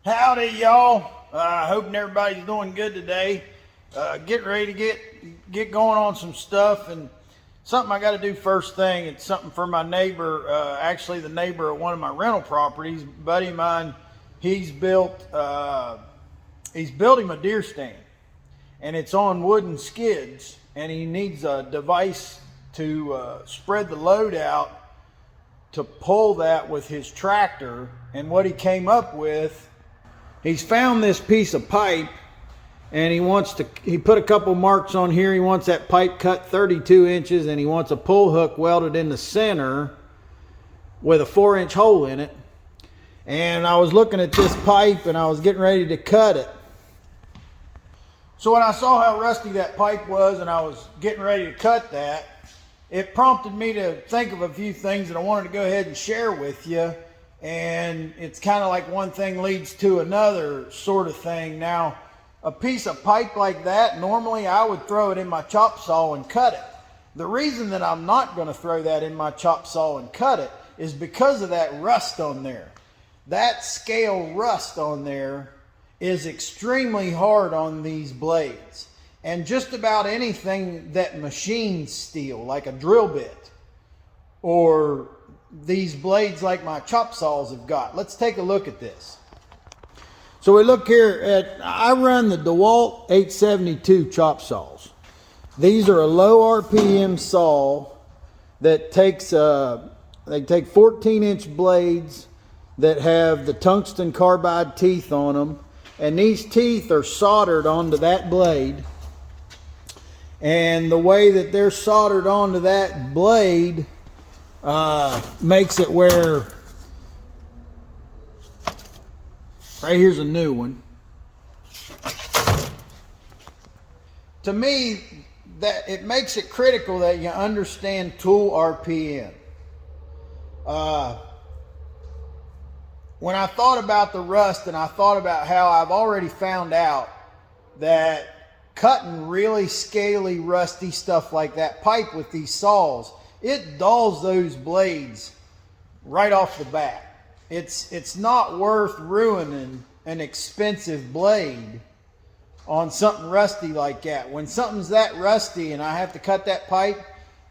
Howdy, y'all. Hoping everybody's doing good today. Getting ready to get going on some stuff, and something I got to do first thing. It's something for my neighbor. Actually, the neighbor at one of my rental properties, a buddy of mine. He's built him a deer stand, and it's on wooden skids, and he needs a device to spread the load out to pull that with his tractor. And what he came up with, he's found this piece of pipe, and he put a couple marks on here. He wants that pipe cut 32 inches, and he wants a pull hook welded in the center with a 4-inch hole in it. And I was looking at this pipe, and I was getting ready to cut it. So when I saw how rusty that pipe was, and I was getting ready to cut that, it prompted me to think of a few things that I wanted to go ahead and share with you. And it's kind of like one thing leads to another sort of thing. Now, a piece of pipe like that, normally I would throw it in my chop saw and cut it. The reason that I'm not going to throw that in my chop saw and cut it is because of that rust on there. That scale rust on there is extremely hard on these blades. And just about anything that machines steel, like a drill bit, or these blades like my chop saws have got. Let's take a look at this. So we look here I run the DeWalt 872 chop saws. These are a low RPM saw that takes, they take 14-inch blades that have the tungsten carbide teeth on them. And these teeth are soldered onto that blade. And the way that they're soldered onto that blade makes it where, right here's a new one. To me, that it makes it critical that you understand tool RPM. When I thought about the rust, and I thought about how I've already found out that cutting really scaly, rusty stuff like that pipe with these saws, it dulls those blades right off the bat. It's not worth ruining an expensive blade on something rusty like that. When something's that rusty and I have to cut that pipe,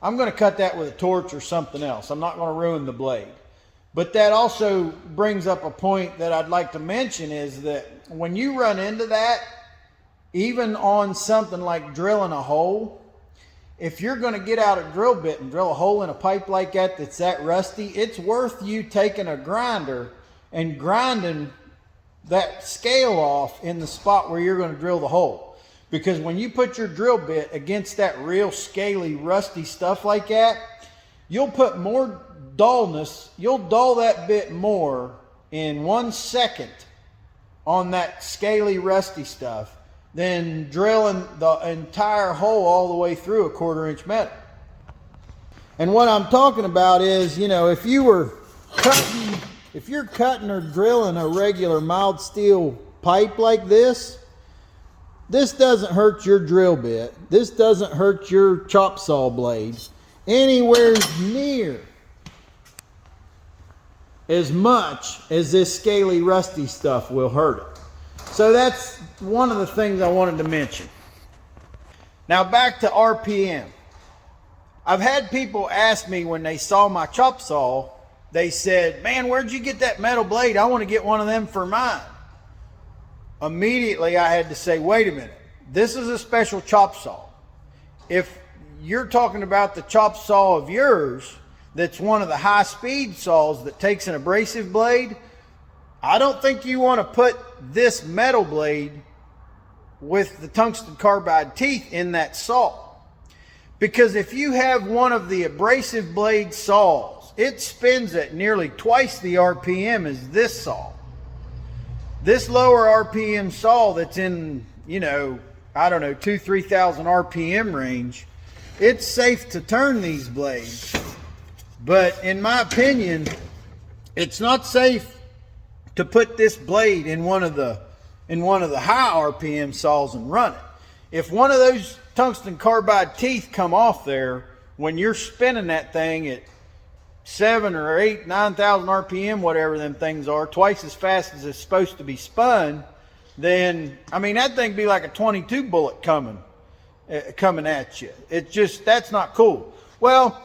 I'm going to cut that with a torch or something else. I'm not going to ruin the blade. But that also brings up a point that I'd like to mention, is that when you run into that, even on something like drilling a hole, if you're going to get out a drill bit and drill a hole in a pipe like that that's that rusty, it's worth you taking a grinder and grinding that scale off in the spot where you're going to drill the hole. Because when you put your drill bit against that real scaly, rusty stuff like that, you'll put more dullness, you'll dull that bit more in 1 second on that scaly, rusty stuff than drilling the entire hole all the way through a 1/4-inch metal. And what I'm talking about is, you know, if you're cutting or drilling a regular mild steel pipe like this doesn't hurt your drill bit. This doesn't hurt your chop saw blade anywhere near as much as this scaly, rusty stuff will hurt it. So that's one of the things I wanted to mention. Now back to RPM. I've had people ask me when they saw my chop saw, they said, "Man, where'd you get that metal blade? I want to get one of them for mine." Immediately I had to say, wait a minute. This is a special chop saw. If you're talking about the chop saw of yours, that's one of the high-speed saws that takes an abrasive blade, I don't think you want to put this metal blade with the tungsten carbide teeth in that saw. Because if you have one of the abrasive blade saws, it spins at nearly twice the RPM as this saw. This lower RPM saw that's in, you know, I don't know, 2,000-3,000 RPM range, it's safe to turn these blades. But in my opinion, it's not safe to put this blade in one of the high RPM saws and run it. If one of those tungsten carbide teeth come off there, when you're spinning that thing at 7 or 8, 9,000 RPM, whatever them things are, twice as fast as it's supposed to be spun, then, I mean, that thing be like a 22 bullet coming at you. It's just, that's not cool. Well,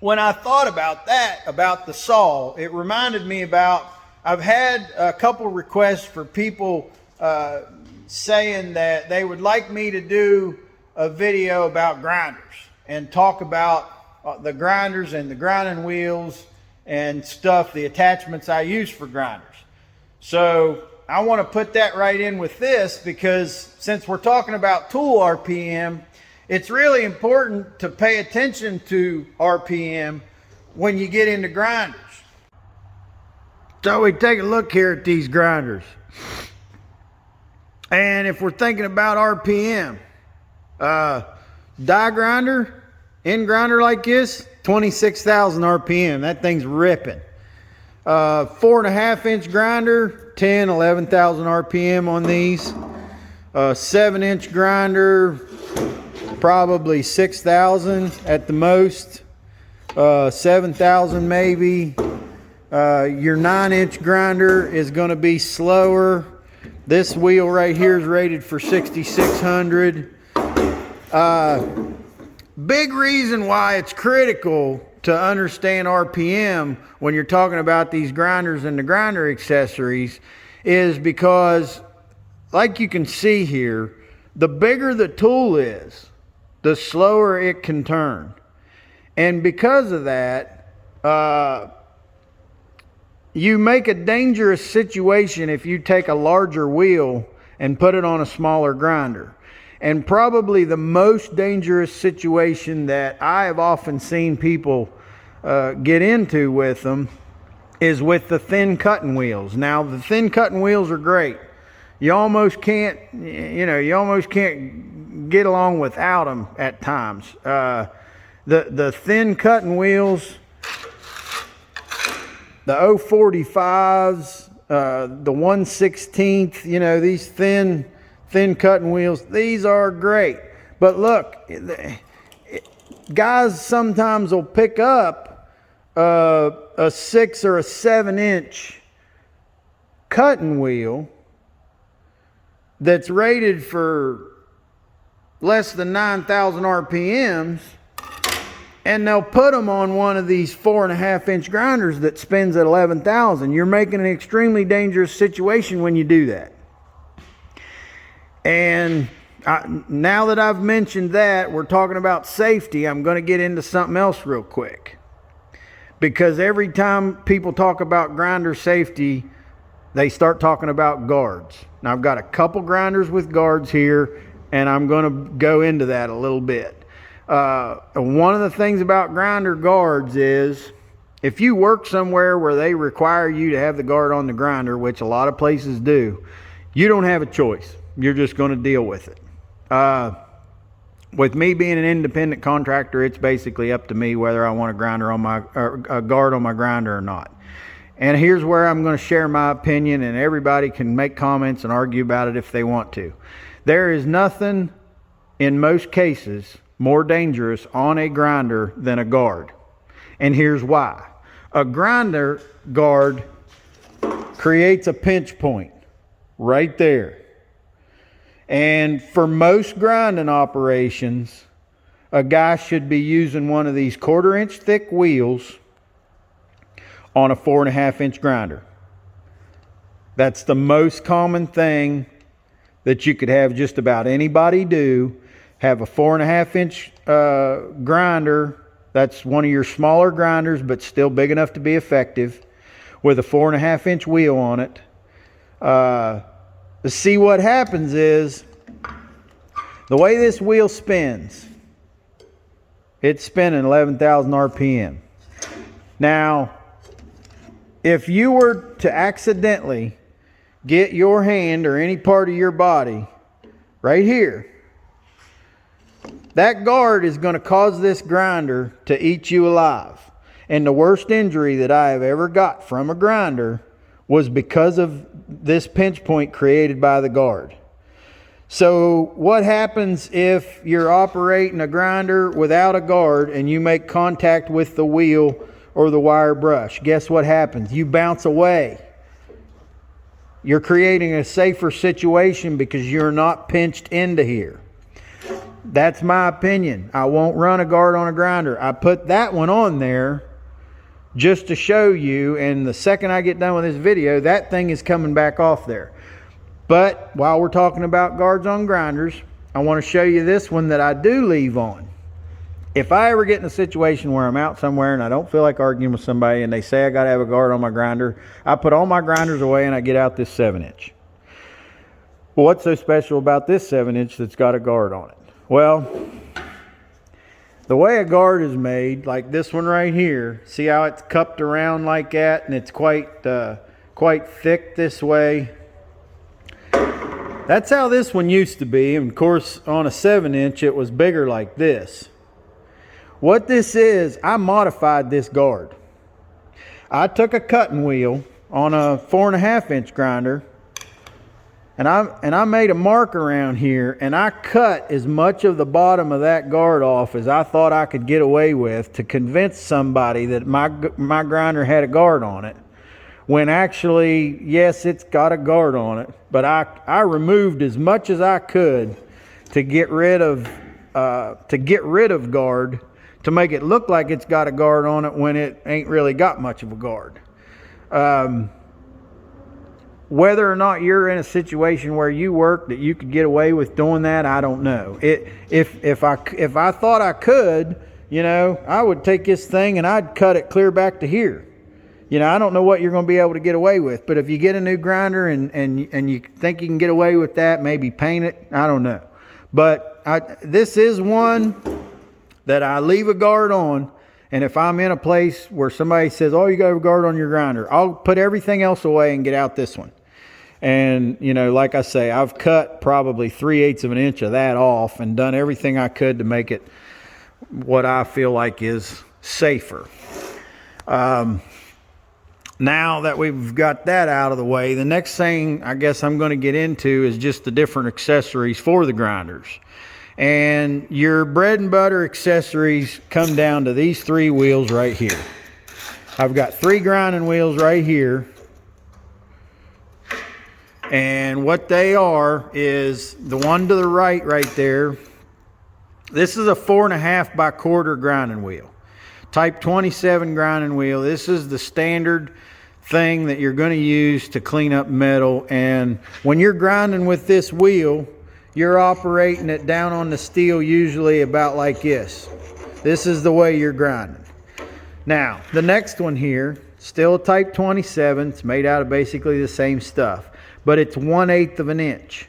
when I thought about that, about the saw, it reminded me about, I've had a couple requests for people saying that they would like me to do a video about grinders and talk about the grinders and the grinding wheels and stuff, the attachments I use for grinders. So I want to put that right in with this, because since we're talking about tool RPM, it's really important to pay attention to RPM when you get into grinders. So we take a look here at these grinders. And if we're thinking about RPM, die grinder, end grinder like this, 26,000 RPM. That thing's ripping. 4.5 inch grinder, 10, 11,000 RPM on these. 7-inch grinder, probably 6,000 at the most. 7,000 maybe. Your 9-inch grinder is going to be slower. This wheel right here is rated for 6,600. Big reason why it's critical to understand RPM when you're talking about these grinders and the grinder accessories is because, like you can see here, the bigger the tool is, the slower it can turn. And because of that, you make a dangerous situation if you take a larger wheel and put it on a smaller grinder. And probably the most dangerous situation that I have often seen people get into with them is with the thin cutting wheels. Now, the thin cutting wheels are great. You almost can't, you almost can't get along without them at times. The thin cutting wheels, the 045s, the 1/16th, these thin cutting wheels, these are great. But look, guys sometimes will pick up a 6 or a 7-inch cutting wheel that's rated for less than 9,000 RPMs, and they'll put them on one of these 4.5-inch grinders that spins at 11,000. You're making an extremely dangerous situation when you do that. And now that I've mentioned that, we're talking about safety, I'm going to get into something else real quick. Because every time people talk about grinder safety, they start talking about guards. Now, I've got a couple grinders with guards here, and I'm going to go into that a little bit. One of the things about grinder guards is if you work somewhere where they require you to have the guard on the grinder, which a lot of places do, you don't have a choice. You're just going to deal with it. With me being an independent contractor, it's basically up to me whether I want a grinder on my a guard on my grinder or not. And here's where I'm going to share my opinion, and everybody can make comments and argue about it if they want to. There is nothing, in most cases, more dangerous on a grinder than a guard. And here's why. A grinder guard creates a pinch point right there. And for most grinding operations, a guy should be using one of these 1/4-inch thick wheels on a 4.5-inch grinder. That's the most common thing that you could have just about anybody do. Have a 4.5-inch grinder. That's one of your smaller grinders, but still big enough to be effective, with a 4.5-inch wheel on it. See, what happens is, the way this wheel spins, it's spinning 11,000 RPM. Now, if you were to accidentally get your hand or any part of your body right here, that guard is going to cause this grinder to eat you alive. And the worst injury that I have ever got from a grinder was because of this pinch point created by the guard. So what happens if you're operating a grinder without a guard and you make contact with the wheel or the wire brush, guess what happens? You bounce away. You're creating a safer situation because you're not pinched into here. That's my opinion. I won't run a guard on a grinder. I put that one on there just to show you, and the second I get done with this video, that thing is coming back off there. But while we're talking about guards on grinders, I want to show you this one that I do leave on. If I ever get in a situation where I'm out somewhere and I don't feel like arguing with somebody and they say I got to have a guard on my grinder, I put all my grinders away and I get out this 7-inch. Well, what's so special about this 7-inch that's got a guard on it? Well, the way a guard is made, like this one right here, see how it's cupped around like that, and it's quite thick this way? That's how this one used to be. And of course, on a 7-inch, it was bigger like this. What this is, I modified this guard. I took a cutting wheel on a 4.5-inch grinder, and I made a mark around here, and I cut as much of the bottom of that guard off as I thought I could get away with to convince somebody that my grinder had a guard on it. When actually, yes, it's got a guard on it, but I removed as much as I could to get rid of guard, to make it look like it's got a guard on it when it ain't really got much of a guard. Whether or not you're in a situation where you work that you could get away with doing that, I don't know. If I thought I could, you know, I would take this thing and I'd cut it clear back to here. You know, I don't know what you're going to be able to get away with, but if you get a new grinder and you think you can get away with that, maybe paint it, I don't know. But this is one that I leave a guard on, and if I'm in a place where somebody says, oh, you got a guard on your grinder, I'll put everything else away and get out this one. And, you know, like I say, I've cut probably 3/8 of an inch of that off and done everything I could to make it what I feel like is safer. Now that we've got that out of the way, the next thing I guess I'm going to get into is just the different accessories for the grinders. And your bread and butter accessories come down to these 3 wheels right here. I've got 3 grinding wheels right here. And what they are is the one to the right there. This is a 4.5 by 1/4 grinding wheel. Type 27 grinding wheel. This is the standard thing that you're going to use to clean up metal. And when you're grinding with this wheel, you're operating it down on the steel usually about like this. This is the way you're grinding. Now, the next one here, still a type 27. It's made out of basically the same stuff, but it's 1/8 of an inch.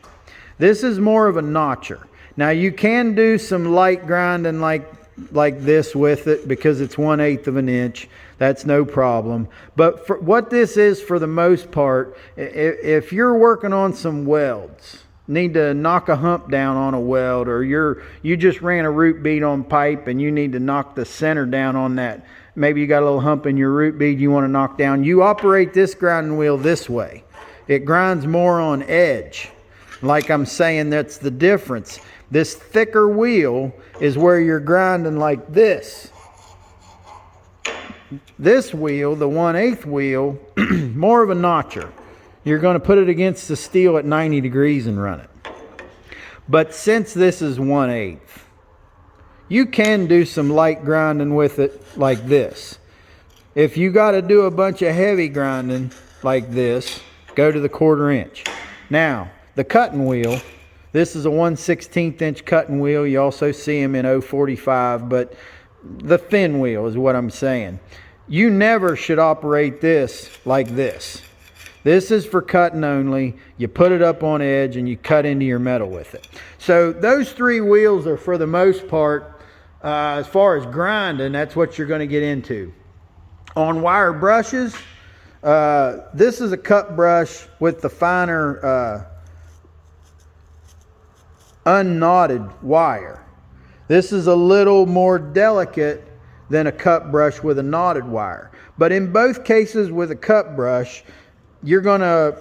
This is more of a notcher. Now, you can do some light grinding like this with it because it's 1/8 of an inch. That's no problem. But for what this is, for the most part, if you're working on some welds, need to knock a hump down on a weld, or you just ran a root bead on pipe and you need to knock the center down on that. Maybe you got a little hump in your root bead you want to knock down. You operate this grinding wheel this way. It grinds more on edge. Like I'm saying, that's the difference. This thicker wheel is where you're grinding like this. This wheel, the 1/8 wheel, more of a notcher. You're going to put it against the steel at 90 degrees and run it. But since this is 1/8, you can do some light grinding with it like this. If you got to do a bunch of heavy grinding like this, go to the 1/4 inch. Now, the cutting wheel, this is a 1/16 inch cutting wheel. You also see them in 045, but the thin wheel is what I'm saying. You never should operate this like this. This is for cutting only. You put it up on edge and you cut into your metal with it. So those 3 wheels are, for the most part, as far as grinding, that's what you're going to get into. On wire brushes, this is a cut brush with the finer unknotted wire. This is a little more delicate than a cut brush with a knotted wire. But in both cases with a cut brush, you're going to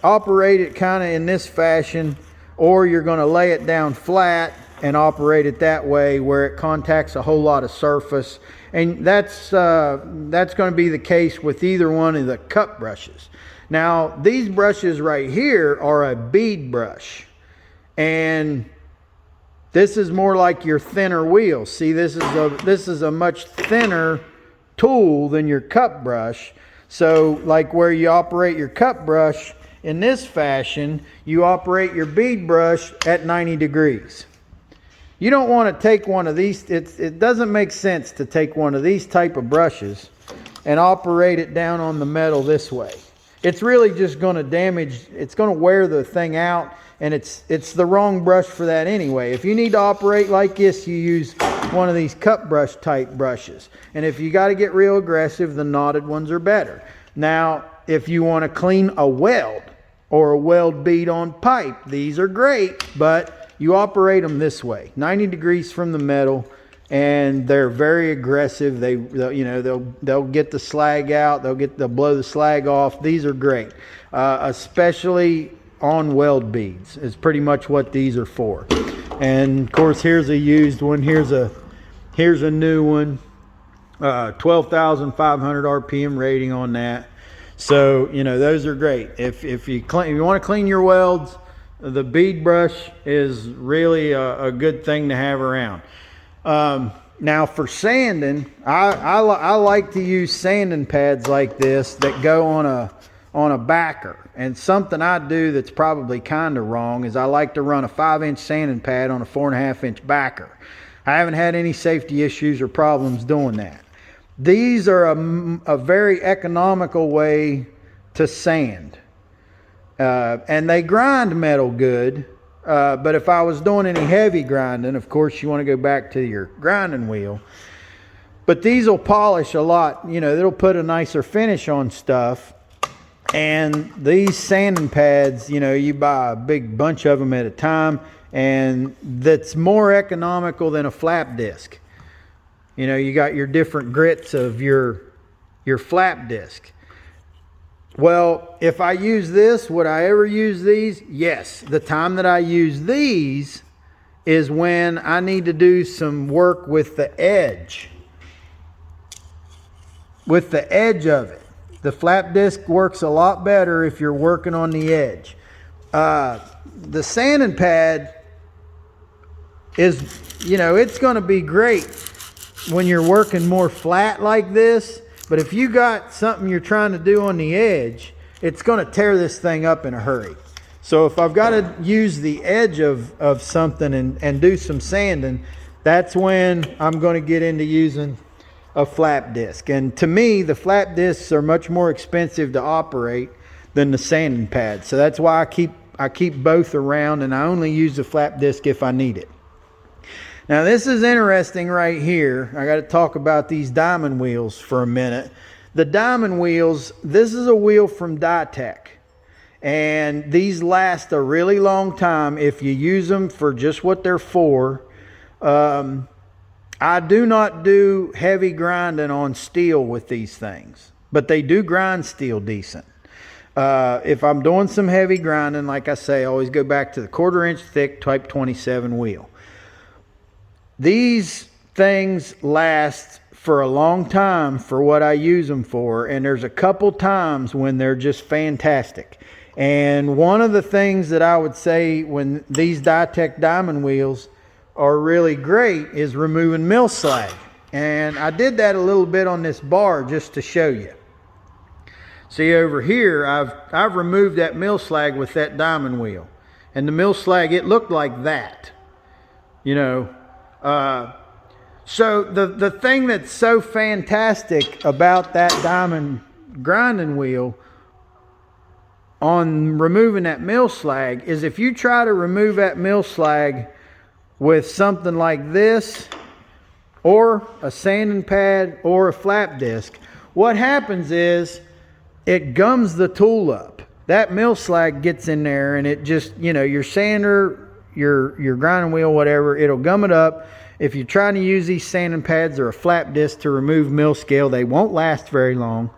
operate it kind of in this fashion, or you're going to lay it down flat and operate it that way, where it contacts a whole lot of surface. And that's going to be the case with either one of the cup brushes. Now, these brushes right here are a bead brush, and this is more like your thinner wheel. See, this is a much thinner tool than your cup brush. So like where you operate your cup brush in this fashion, you operate your bead brush at 90 degrees. You don't want to take one of these, it doesn't make sense to take one of these type of brushes and operate it down on the metal this way. It's really just going to damage, it's going to wear the thing out, and it's the wrong brush for that anyway. If you need to operate like this, you use one of these cup brush type brushes. And if you got to get real aggressive, the knotted ones are better. Now, if you want to clean a weld or a weld bead on pipe, these are great, but you operate them this way, 90 degrees from the metal, and they're very aggressive. They'll get the slag out, they'll blow the slag off. These are great, especially on weld beads is pretty much what these are for. And of course, here's a used one. Here's a new one, 12,500 RPM rating on that. So those are great. If you want to clean your welds, the bead brush is really a good thing to have around. Now for sanding, I like to use sanding pads like this that go on a backer. And something I do that's probably kind of wrong is I like to run a 5-inch sanding pad on a 4.5-inch backer. I haven't had any safety issues or problems doing that. These are a very economical way to sand. And they grind metal good. But if I was doing any heavy grinding, of course you want to go back to your grinding wheel. But these will polish a lot. It'll put a nicer finish on stuff. And these sanding pads, you buy a big bunch of them at a time, and that's more economical than a flap disc. You got your different grits of your flap disc. Well, if I use this, would I ever use these? Yes. The time that I use these is when I need to do some work with the edge. With the edge of it. The flap disc works a lot better if you're working on the edge. The sanding pad is, it's going to be great when you're working more flat like this. But if you got something you're trying to do on the edge, it's going to tear this thing up in a hurry. So if I've got to use the edge of something and do some sanding, that's when I'm going to get into using a flap disc. And to me, the flap discs are much more expensive to operate than the sanding pad. So that's why I keep both around, and I only use the flap disc if I need it. Now this is interesting right here. I got to talk about these diamond wheels for a minute. The diamond wheels, this is a wheel from Dytek, and these last a really long time if you use them for just what they're for. I do not do heavy grinding on steel with these things, but they do grind steel decent. If I'm doing some heavy grinding, like I say, I always go back to the 1/4-inch thick Type 27 wheel. These things last for a long time for what I use them for, and there's a couple times when they're just fantastic. And one of the things that I would say when these Dytek diamond wheels are really great is removing mill slag. And I did that a little bit on this bar just to show you. See over here, I've removed that mill slag with that diamond wheel. And the mill slag, it looked like that. So the thing that's so fantastic about that diamond grinding wheel on removing that mill slag is if you try to remove that mill slag with something like this, or a sanding pad, or a flap disc, what happens is it gums the tool up. That mill slag gets in there, and it just, your sander, your grinding wheel, whatever, it'll gum it up. If you're trying to use these sanding pads or a flap disc to remove mill scale, they won't last very long.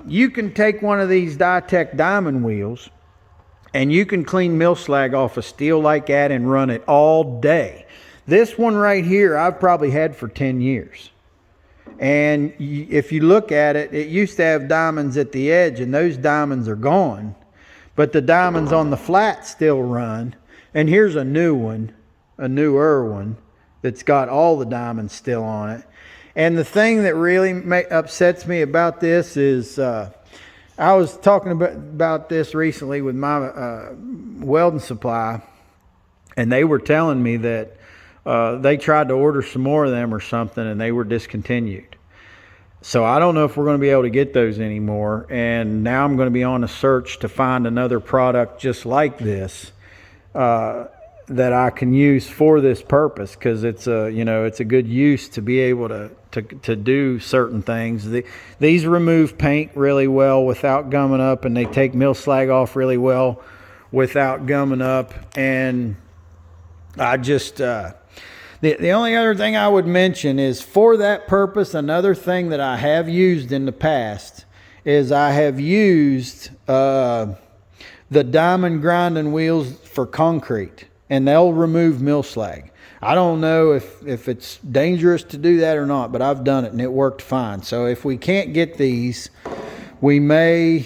You can take one of these Dytek diamond wheels And you can clean mill slag off a steel like that and run it all day. This one right here, I've probably had for 10 years. And if you look at it, it used to have diamonds at the edge, and those diamonds are gone. But the diamonds on the flat still run. And here's a new one, a newer one, that's got all the diamonds still on it. And the thing that really upsets me about this is, I was talking about this recently with my welding supply, and they were telling me that they tried to order some more of them or something, and they were discontinued. So I don't know if we're going to be able to get those anymore. And now I'm going to be on a search to find another product just like this that I can use for this purpose, because it's a good use to be able to do certain things. These remove paint really well without gumming up, and they take mill slag off really well without gumming up. And I just the only other thing I would mention is, for that purpose, another thing that I have used in the past is I have used the diamond grinding wheels for concrete, and they'll remove mill slag. I don't know if it's dangerous to do that or not, but I've done it and it worked fine. So if we can't get these, we may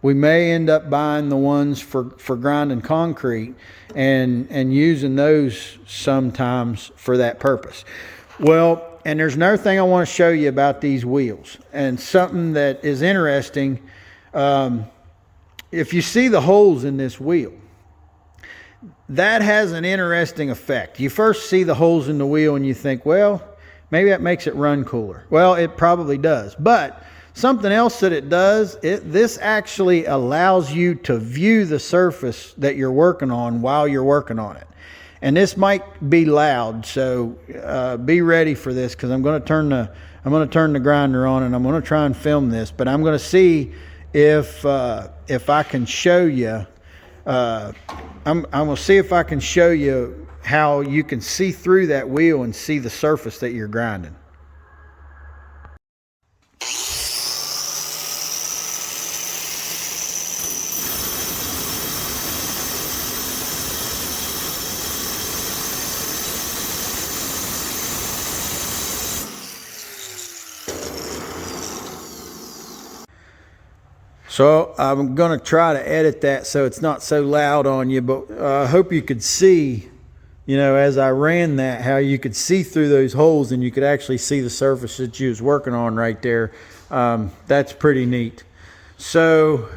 end up buying the ones for grinding concrete and using those sometimes for that purpose. Well, and there's another thing I want to show you about these wheels, and something that is interesting. If you see the holes in this wheel, that has an interesting effect. You first see the holes in the wheel and you think, well, maybe that makes it run cooler. Well, it probably does. But something else that it does, this actually allows you to view the surface that you're working on while you're working on it. And this might be loud, so be ready for this, because I'm going to turn the grinder on and I'm going to try and film this. But I'm going to see if I can show you. I'm going to see if I can show you how you can see through that wheel and see the surface that you're grinding. So I'm going to try to edit that so it's not so loud on you, but I hope you could see, as I ran that, how you could see through those holes and you could actually see the surface that you was working on right there. That's pretty neat. So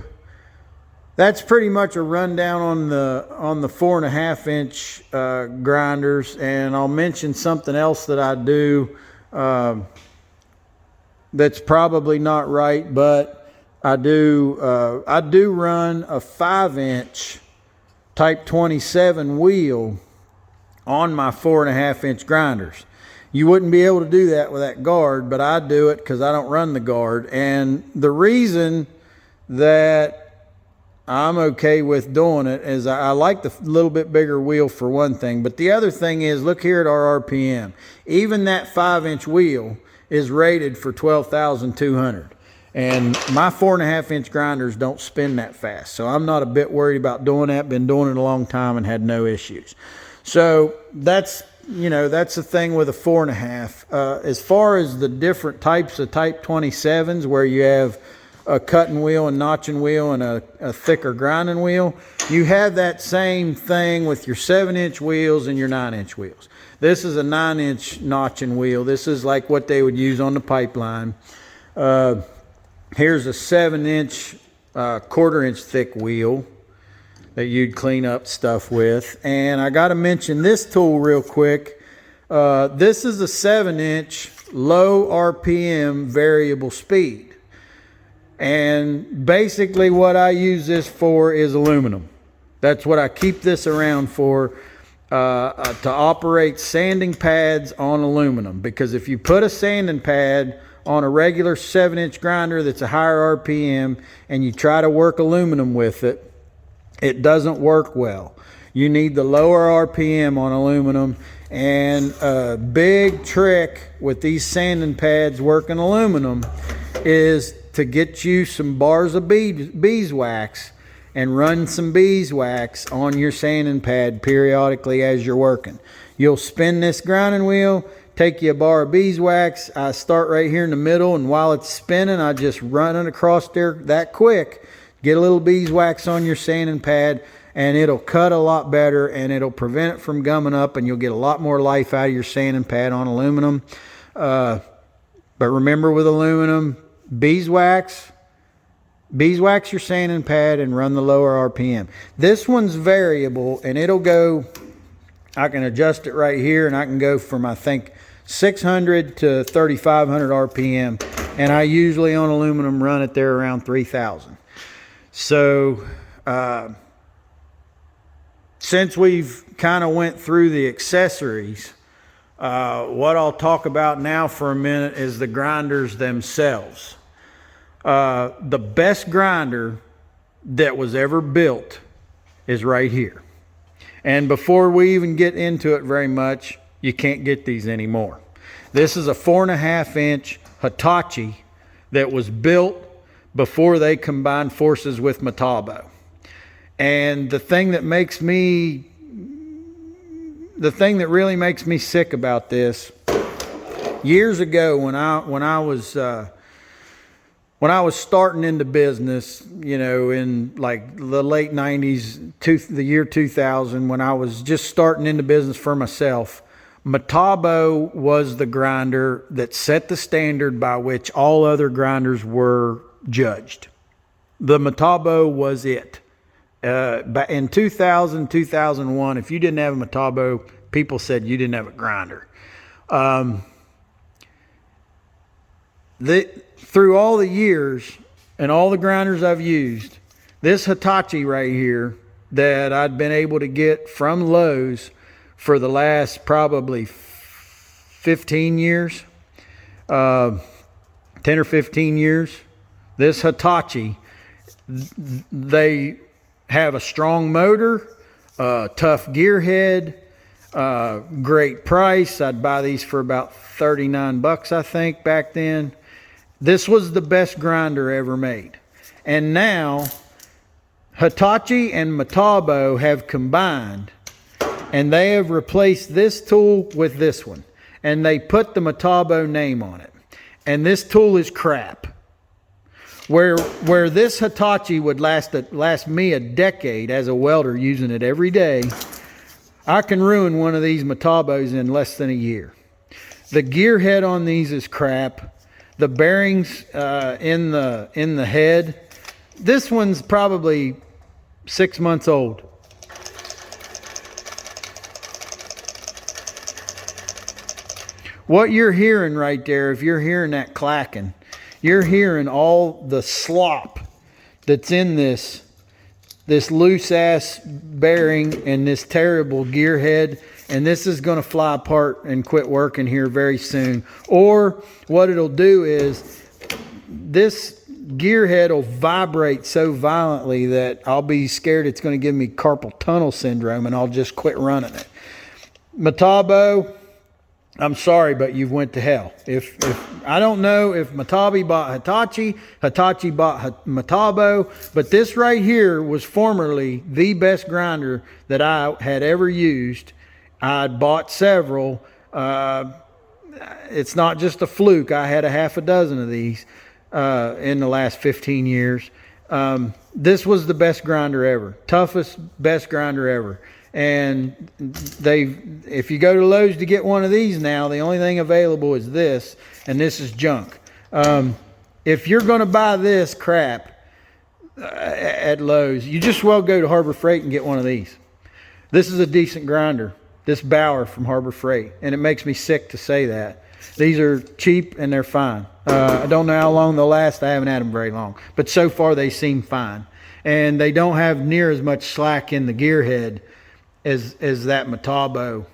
that's pretty much a rundown on the 4.5 inch grinders. And I'll mention something else that I do that's probably not right, but I do run a 5-inch type 27 wheel on my 4.5 inch grinders. You wouldn't be able to do that with that guard, but I do it because I don't run the guard. And the reason that I'm okay with doing it is I like the little bit bigger wheel for one thing, but the other thing is, look here at our RPM. Even that 5-inch wheel is rated for 12,200. And my 4.5 inch grinders don't spin that fast. So I'm not a bit worried about doing that. Been doing it a long time and had no issues. So that's the thing with a 4.5. As far as the different types of type 27s, where you have a cutting wheel and notching wheel and a thicker grinding wheel, you have that same thing with your 7-inch wheels and your 9-inch wheels. This is a 9-inch notching wheel. This is like what they would use on the pipeline. Here's a 7-inch, 1/4 inch thick wheel that you'd clean up stuff with. And I got to mention this tool real quick. This is a 7-inch low RPM variable speed. And basically what I use this for is aluminum. That's what I keep this around for, to operate sanding pads on aluminum. Because if you put a sanding pad on a regular 7-inch grinder that's a higher RPM and you try to work aluminum with it, it doesn't work well. You need the lower RPM on aluminum. And a big trick with these sanding pads working aluminum is to get you some bars of beeswax and run some beeswax on your sanding pad periodically as you're working. You'll spin this grinding wheel, take you a bar of beeswax. I start right here in the middle, and while it's spinning, I just run it across there that quick. Get a little beeswax on your sanding pad, and it'll cut a lot better, and it'll prevent it from gumming up, and you'll get a lot more life out of your sanding pad on aluminum. But remember, with aluminum, beeswax your sanding pad and run the lower RPM. This one's variable, and it'll go, I can adjust it right here, and I can go from, I think, 600 to 3,500 RPM, and I usually on aluminum run it there around 3,000. So since we've kind of went through the accessories, what I'll talk about now for a minute is the grinders themselves. The best grinder that was ever built is right here. And before we even get into it very much, you can't get these anymore. This is a 4.5 inch Hitachi that was built before they combined forces with Metabo. And the thing that really makes me sick about this, years ago when I was starting into business, you know, in like the late 90s, the year 2000, when I was just starting into business for myself, Metabo was the grinder that set the standard by which all other grinders were judged. The Metabo was it. In 2000, 2001, if you didn't have a Metabo, people said you didn't have a grinder. Through all the years and all the grinders I've used, this Hitachi right here that I'd been able to get from Lowe's for the last probably 15 years, 10 or 15 years, this Hitachi, they have a strong motor, tough gearhead, great price. I'd buy these for about 39 bucks, I think, back then. This was the best grinder ever made. And now Hitachi and Metabo have combined, and they have replaced this tool with this one, and they put the Metabo name on it. And this tool is crap. Where this Hitachi would last me a decade as a welder using it every day, I can ruin one of these Metabos in less than a year. The gearhead on these is crap. The bearings in the head, this one's probably 6 months old. What you're hearing right there, if you're hearing that clacking, you're hearing all the slop that's in this loose ass bearing and this terrible gearhead, and this is going to fly apart and quit working here very soon. Or what it'll do is this gearhead will vibrate so violently that I'll be scared it's going to give me carpal tunnel syndrome, and I'll just quit running it. Metabo, I'm sorry, but you've went to hell. If I don't know if Metabo bought Hitachi, Hitachi bought Metabo, but this right here was formerly the best grinder that I had ever used. I'd bought several. It's not just a fluke. I had a half a dozen of these in the last 15 years. This was the best grinder ever. Toughest, best grinder ever. And if you go to Lowe's to get one of these now, the only thing available is this, and this is junk. If you're going to buy this crap at Lowe's, you just well go to Harbor Freight and get one of these. This is a decent grinder, this Bauer from Harbor Freight, and it makes me sick to say that. These are cheap and they're fine. I don't know how long they'll last. I haven't had them very long, but so far they seem fine, and they don't have near as much slack in the gearhead as that Metabo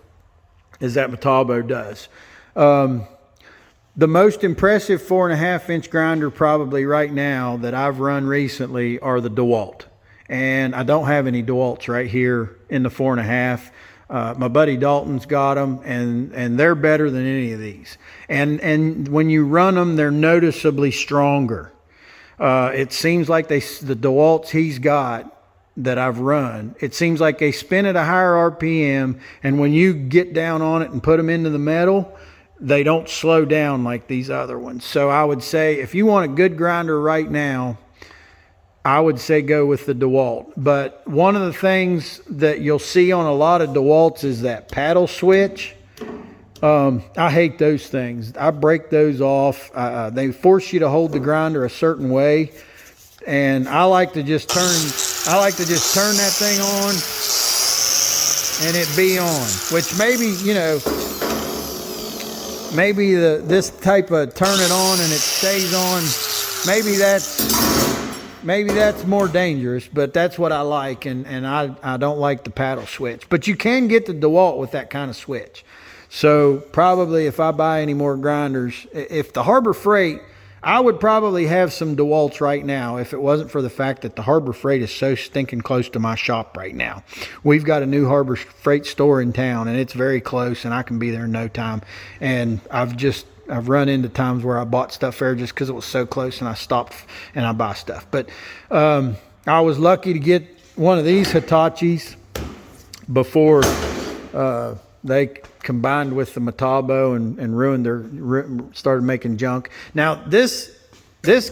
does. The most impressive 4.5 inch grinder probably right now that I've run recently are the DeWalt, and I don't have any DeWalts right here in the 4.5. My buddy Dalton's got them, and they're better than any of these. And when you run them, they're noticeably stronger. It seems like the DeWalts he's got that I've run, it seems like they spin at a higher RPM, and when you get down on it and put them into the metal, they don't slow down like these other ones. So I would say if you want a good grinder right now, I would say go with the DeWalt. But one of the things that you'll see on a lot of DeWalts is that paddle switch. I hate those things. I break those off. They force you to hold the grinder a certain way, and I like to just turn that thing on and it be on. Which maybe, you know, maybe this type of turn it on and it stays on, maybe that's more dangerous, but that's what I like, and I don't like the paddle switch. But you can get the DeWalt with that kind of switch. So probably if I buy any more grinders, if the Harbor Freight, I would probably have some DeWalts right now if it wasn't for the fact that the Harbor Freight is so stinking close to my shop right now. We've got a new Harbor Freight store in town, and it's very close, and I can be there in no time. And I've run into times where I bought stuff there just because it was so close, and I stopped and I buy stuff. But I was lucky to get one of these Hitachis before they combined with the Metabo and started making junk. Now this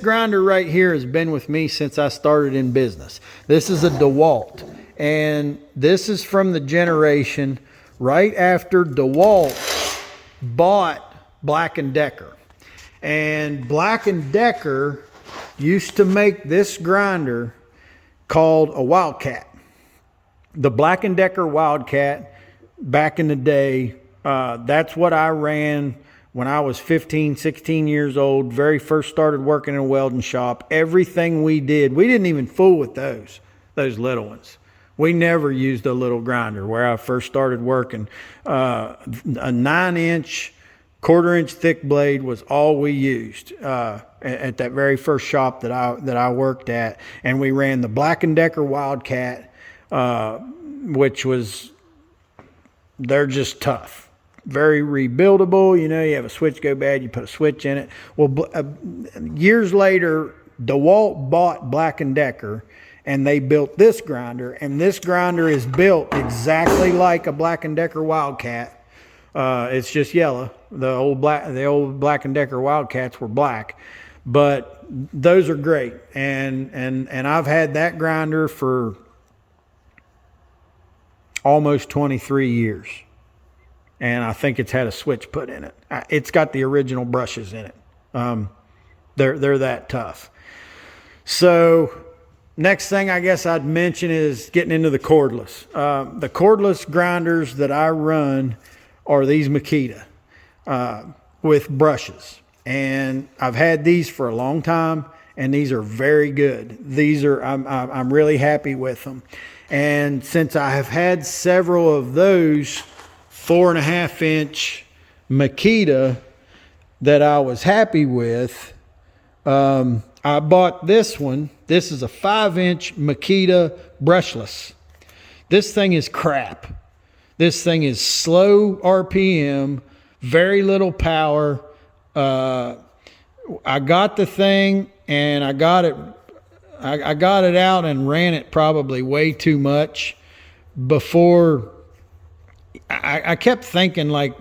grinder right here has been with me since I started in business. This is a DeWalt, and this is from the generation right after DeWalt bought Black & Decker. And Black & Decker used to make this grinder called a Wildcat. The Black & Decker Wildcat, back in the day, that's what I ran when I was 15, 16 years old, very first started working in a welding shop. Everything we did, we didn't even fool with those little ones. We never used a little grinder where I first started working. A 9-inch, quarter-inch thick blade was all we used at that very first shop that I worked at. And we ran the Black & Decker Wildcat, which was, they're just tough, very rebuildable. You know, you have a switch go bad, you put a switch in it. Well, years later, DeWalt bought Black & Decker, and they built this grinder, and this grinder is built exactly like a Black & Decker Wildcat. It's just yellow. The old Black & Decker Wildcats were black, but those are great. And I've had that grinder for almost 23 years. And I think it's had a switch put in it. It's got the original brushes in it. They're that tough. So next thing I guess I'd mention is getting into the cordless. The cordless grinders that I run are these Makita with brushes. And I've had these for a long time, and these are very good. These are, I'm really happy with them. And since I have had several of those 4.5-inch Makita that I was happy with, I bought this one. This is a 5-inch Makita brushless. This thing is crap. This thing is slow RPM, very little power. I got the thing and I got it out and ran it probably way too much before. I kept thinking like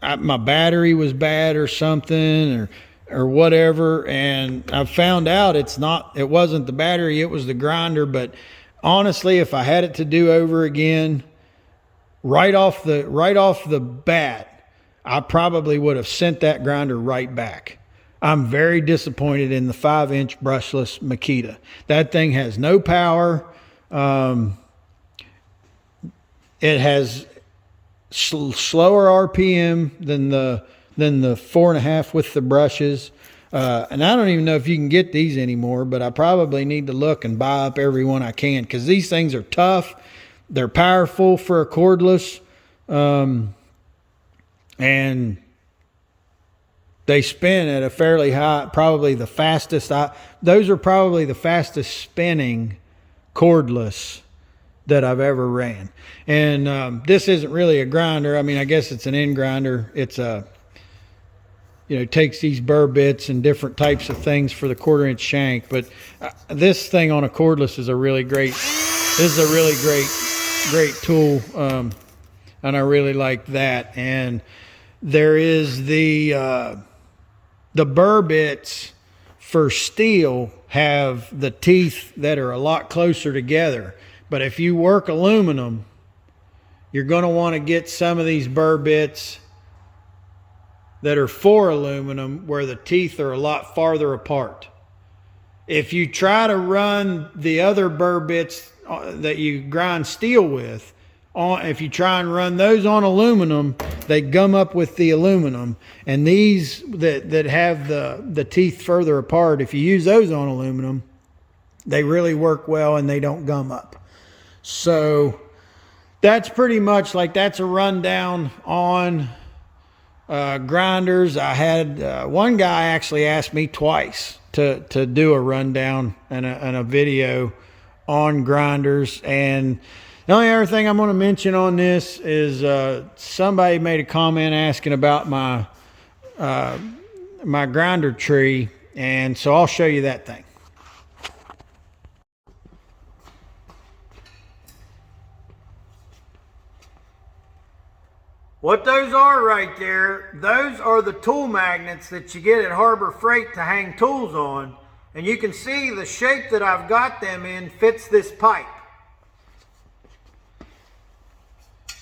my battery was bad or something or whatever, and I found out it wasn't the battery, it was the grinder. But honestly, if I had it to do over again, right off the bat, I probably would have sent that grinder right back. I'm very disappointed in the 5-inch brushless Makita. That thing has no power. It has slower RPM than the 4.5 with the brushes. And I don't even know if you can get these anymore, but I probably need to look and buy up every one I can, because these things are tough. They're powerful for a cordless. And they spin at a fairly high, probably the fastest. Those are probably the fastest spinning cordless that I've ever ran. And this isn't really a grinder. I mean, I guess it's an end grinder. It's a you know, takes these burr bits and different types of things for the 1/4-inch shank. But this thing on a cordless is a really great, great tool. And I really like that. And there is the burr bits for steel have the teeth that are a lot closer together. But if you work aluminum, you're going to want to get some of these burr bits that are for aluminum where the teeth are a lot farther apart. If you try to run the other burr bits that you grind steel with, if you try and run those on aluminum, they gum up with the aluminum. And these that have the teeth further apart, if you use those on aluminum, they really work well and they don't gum up. So that's pretty much that's a rundown on grinders. I had one guy actually asked me twice to do a rundown and a video on grinders. And the only other thing I'm going to mention on this is somebody made a comment asking about my my grinder tree, and so I'll show you that thing. What those are right there, those are the tool magnets that you get at Harbor Freight to hang tools on. And you can see the shape that I've got them in fits this pipe.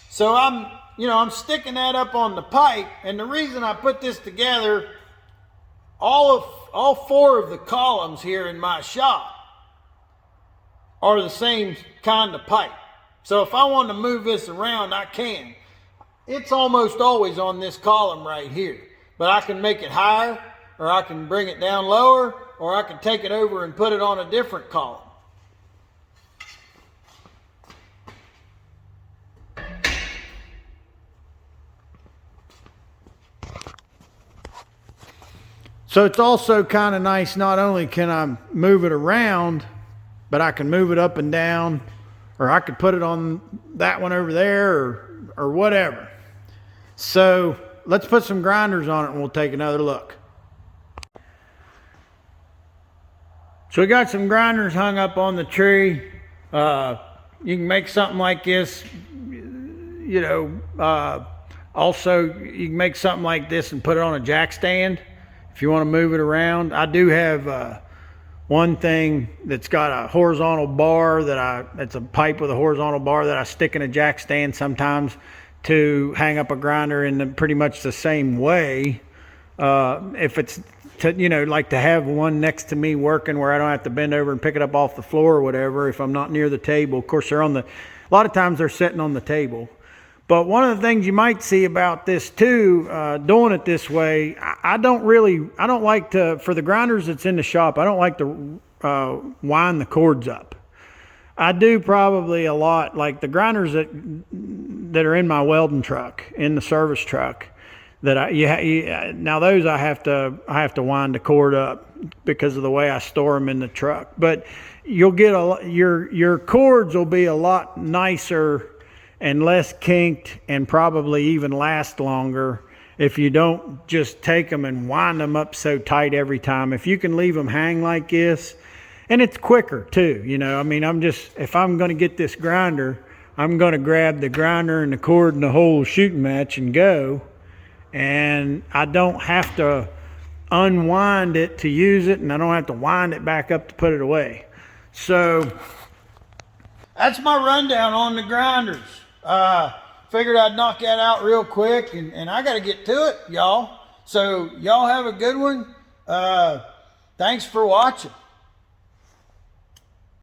So I'm sticking that up on the pipe, and the reason I put this together, all 4 of the columns here in my shop are the same kind of pipe. So if I want to move this around, I can. It's almost always on this column right here, but I can make it higher, or I can bring it down lower, or I can take it over and put it on a different column. So it's also kind of nice, not only can I move it around, but I can move it up and down, or I could put it on that one over there, or whatever. So let's put some grinders on it and we'll take another look. So we got some grinders hung up on the tree. You can make something like this, you know, also you can make something like this and put it on a jack stand if you want to move it around. I do have one thing that's got a horizontal bar it's a pipe with a horizontal bar that I stick in a jack stand sometimes to hang up a grinder in pretty much the same way. If it's like to have one next to me working where I don't have to bend over and pick it up off the floor or whatever if I'm not near the table. Of course, a lot of times they're sitting on the table. But one of the things you might see about this too, doing it this way, I don't like to, for the grinders that's in the shop, I don't like to wind the cords up. I do probably a lot, like the grinders that are in my welding truck, in the service truck, that now those I have to wind the cord up because of the way I store them in the truck. But you'll get your cords will be a lot nicer and less kinked, and probably even last longer if you don't just take them and wind them up so tight every time. If you can leave them hang like this, and it's quicker too, you know. I mean, if I'm going to get this grinder, I'm going to grab the grinder and the cord and the whole shooting match and go. And I don't have to unwind it to use it, and I don't have to wind it back up to put it away. So that's my rundown on the grinders. Figured I'd knock that out real quick, and I got to get to it, y'all. So y'all have a good one. Thanks for watching.